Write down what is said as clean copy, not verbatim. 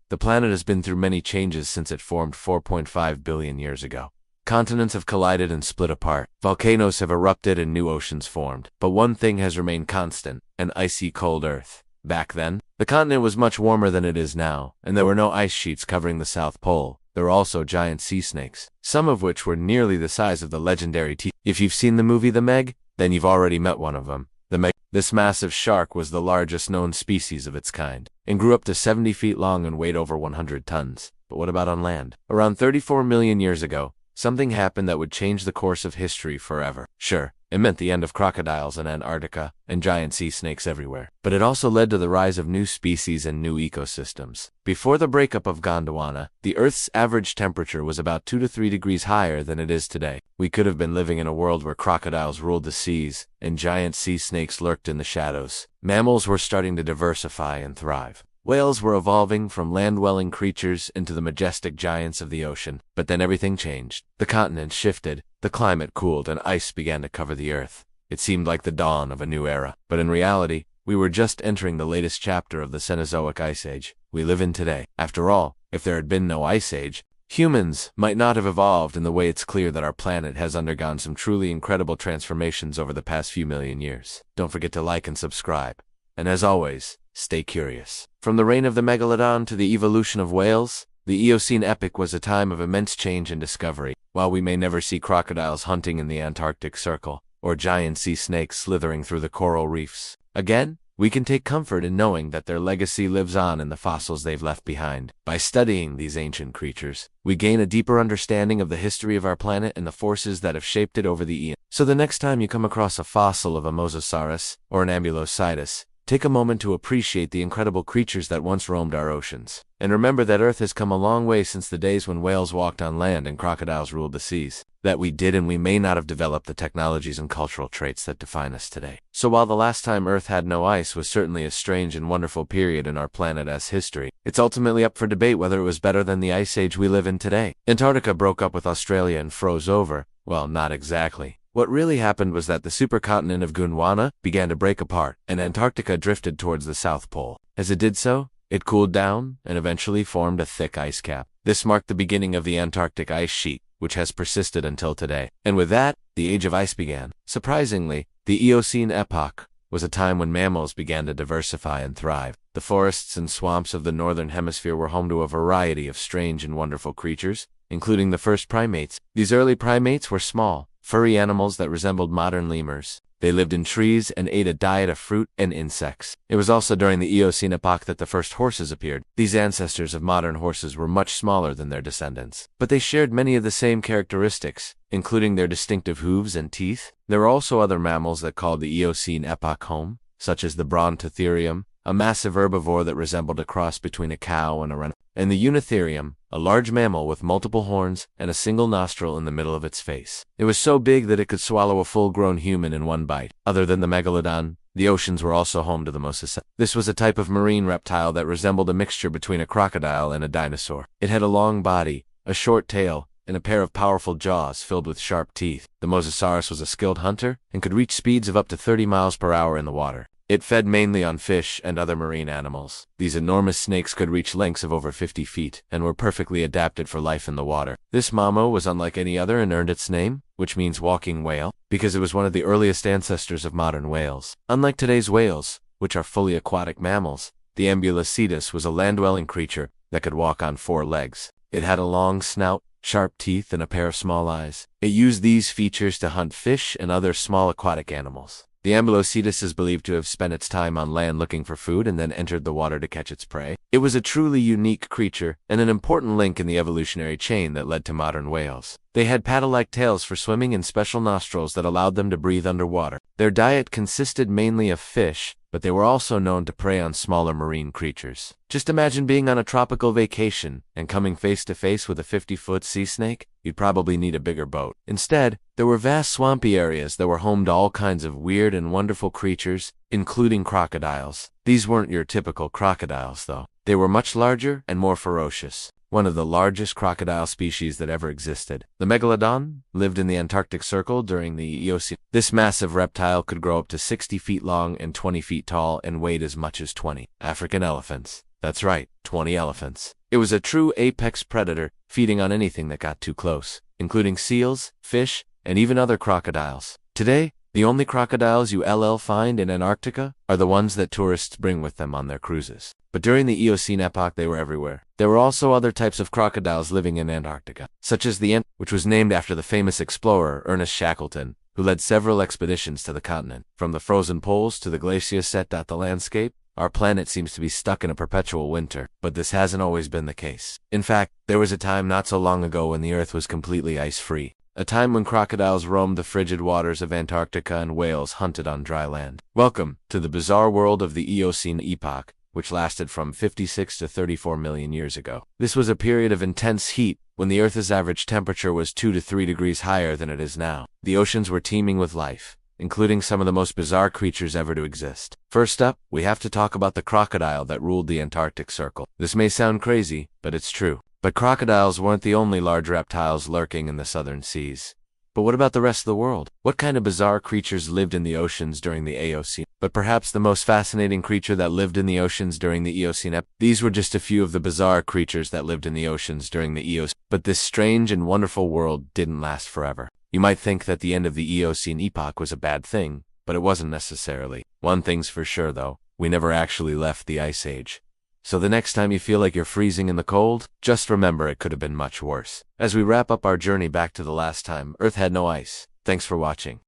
The planet has been through many changes since it formed 4.5 billion years ago. Continents have collided and split apart. Volcanoes have erupted and new oceans formed. But one thing has remained constant: an icy cold Earth. Back then, the continent was much warmer than it is now, and there were no ice sheets covering the South Pole. There were also giant sea snakes, some of which were nearly the size of the legendary T. If you've seen the movie The Meg, then you've already met one of them. The Meg. This massive shark was the largest known species of its kind, and grew up to 70 feet long and weighed over 100 tons. But what about on land? Around 34 million years ago, something happened that would change the course of history forever. Sure, it meant the end of crocodiles in Antarctica and giant sea snakes everywhere. But it also led to the rise of new species and new ecosystems. Before the breakup of Gondwana, the Earth's average temperature was about 2 to 3 degrees higher than it is today. We could have been living in a world where crocodiles ruled the seas and giant sea snakes lurked in the shadows. Mammals were starting to diversify and thrive. Whales were evolving from land-dwelling creatures into the majestic giants of the ocean. But then everything changed. The continent shifted, the climate cooled, and ice began to cover the Earth. It seemed like the dawn of a new era. But in reality, we were just entering the latest chapter of the Cenozoic Ice Age we live in today. After all, if there had been no Ice Age, humans might not have evolved in the way. It's clear that our planet has undergone some truly incredible transformations over the past few million years. Don't forget to like and subscribe. And as always, stay curious. From the reign of the megalodon to the evolution of whales, the Eocene epoch was a time of immense change and discovery. While we may never see crocodiles hunting in the Antarctic Circle, or giant sea snakes slithering through the coral reefs again, we can take comfort in knowing that their legacy lives on in the fossils they've left behind. By studying these ancient creatures, we gain a deeper understanding of the history of our planet and the forces that have shaped it over the eons. So the next time you come across a fossil of a mosasaurus or an ambulocetus, take a moment to appreciate the incredible creatures that once roamed our oceans. And remember that Earth has come a long way since the days when whales walked on land and crocodiles ruled the seas. That we did, and we may not have developed the technologies and cultural traits that define us today. So while the last time Earth had no ice was certainly a strange and wonderful period in our planet's history, it's ultimately up for debate whether it was better than the ice age we live in today. Antarctica broke up with Australia and froze over. Well, not exactly. What really happened was that the supercontinent of Gondwana began to break apart, and Antarctica drifted towards the South Pole. As it did so, it cooled down and eventually formed a thick ice cap. This marked the beginning of the Antarctic ice sheet, which has persisted until today. And with that, the Age of Ice began. Surprisingly, the Eocene epoch was a time when mammals began to diversify and thrive. The forests and swamps of the northern hemisphere were home to a variety of strange and wonderful creatures, including the first primates. These early primates were small, furry animals that resembled modern lemurs. They lived in trees and ate a diet of fruit and insects. It was also during the Eocene epoch that the first horses appeared. These ancestors of modern horses were much smaller than their descendants, but they shared many of the same characteristics, including their distinctive hooves and teeth. There were also other mammals that called the Eocene epoch home, such as the Brontotherium, a massive herbivore that resembled a cross between a cow and a rhino, and the Eunotherium, a large mammal with multiple horns and a single nostril in the middle of its face. It was so big that it could swallow a full-grown human in one bite. Other than the megalodon, the oceans were also home to the mosasaurus. This was a type of marine reptile that resembled a mixture between a crocodile and a dinosaur. It had a long body, a short tail, and a pair of powerful jaws filled with sharp teeth. The mosasaurus was a skilled hunter and could reach speeds of up to 30 miles per hour in the water. It fed mainly on fish and other marine animals. These enormous snakes could reach lengths of over 50 feet and were perfectly adapted for life in the water. This mammo was unlike any other and earned its name, which means walking whale, because it was one of the earliest ancestors of modern whales. Unlike today's whales, which are fully aquatic mammals, the ambulocetus was a land-dwelling creature that could walk on 4 legs. It had a long snout, sharp teeth, and a pair of small eyes. It used these features to hunt fish and other small aquatic animals. The ambulocetus is believed to have spent its time on land looking for food and then entered the water to catch its prey. It was a truly unique creature and an important link in the evolutionary chain that led to modern whales. They had paddle-like tails for swimming and special nostrils that allowed them to breathe underwater. Their diet consisted mainly of fish, but they were also known to prey on smaller marine creatures. Just imagine being on a tropical vacation and coming face to face with a 50-foot sea snake. You'd probably need a bigger boat. Instead, there were vast swampy areas that were home to all kinds of weird and wonderful creatures, including crocodiles. These weren't your typical crocodiles, though. They were much larger and more ferocious. One of the largest crocodile species that ever existed. The megalodon lived in the Antarctic Circle during the Eocene. This massive reptile could grow up to 60 feet long and 20 feet tall and weighed as much as 20 African elephants. That's right, 20 elephants. It was a true apex predator, feeding on anything that got too close, including seals, fish, and even other crocodiles. Today, the only crocodiles you'll find in Antarctica are the ones that tourists bring with them on their cruises. But during the Eocene epoch, they were everywhere. There were also other types of crocodiles living in Antarctica, such as the which was named after the famous explorer Ernest Shackleton, who led several expeditions to the continent. From the frozen poles to the glaciers set the landscape, our planet seems to be stuck in a perpetual winter, but this hasn't always been the case. In fact, there was a time not so long ago when the Earth was completely ice-free. A time when crocodiles roamed the frigid waters of Antarctica and whales hunted on dry land. Welcome to the bizarre world of the Eocene epoch, which lasted from 56 to 34 million years ago. This was a period of intense heat, when the Earth's average temperature was 2 to 3 degrees higher than it is now. The oceans were teeming with life, including some of the most bizarre creatures ever to exist. First up, we have to talk about the crocodile that ruled the Antarctic Circle. This may sound crazy, but it's true. But crocodiles weren't the only large reptiles lurking in the southern seas. But what about the rest of the world? What kind of bizarre creatures lived in the oceans during the Eocene? But perhaps the most fascinating creature that lived in the oceans during the Eocene epoch. These were just a few of the bizarre creatures that lived in the oceans during the Eocene. But this strange and wonderful world didn't last forever. You might think that the end of the Eocene epoch was a bad thing, but it wasn't necessarily. One thing's for sure though, we never actually left the Ice Age. So the next time you feel like you're freezing in the cold, just remember it could have been much worse. As we wrap up our journey back to the last time Earth had no ice. Thanks for watching.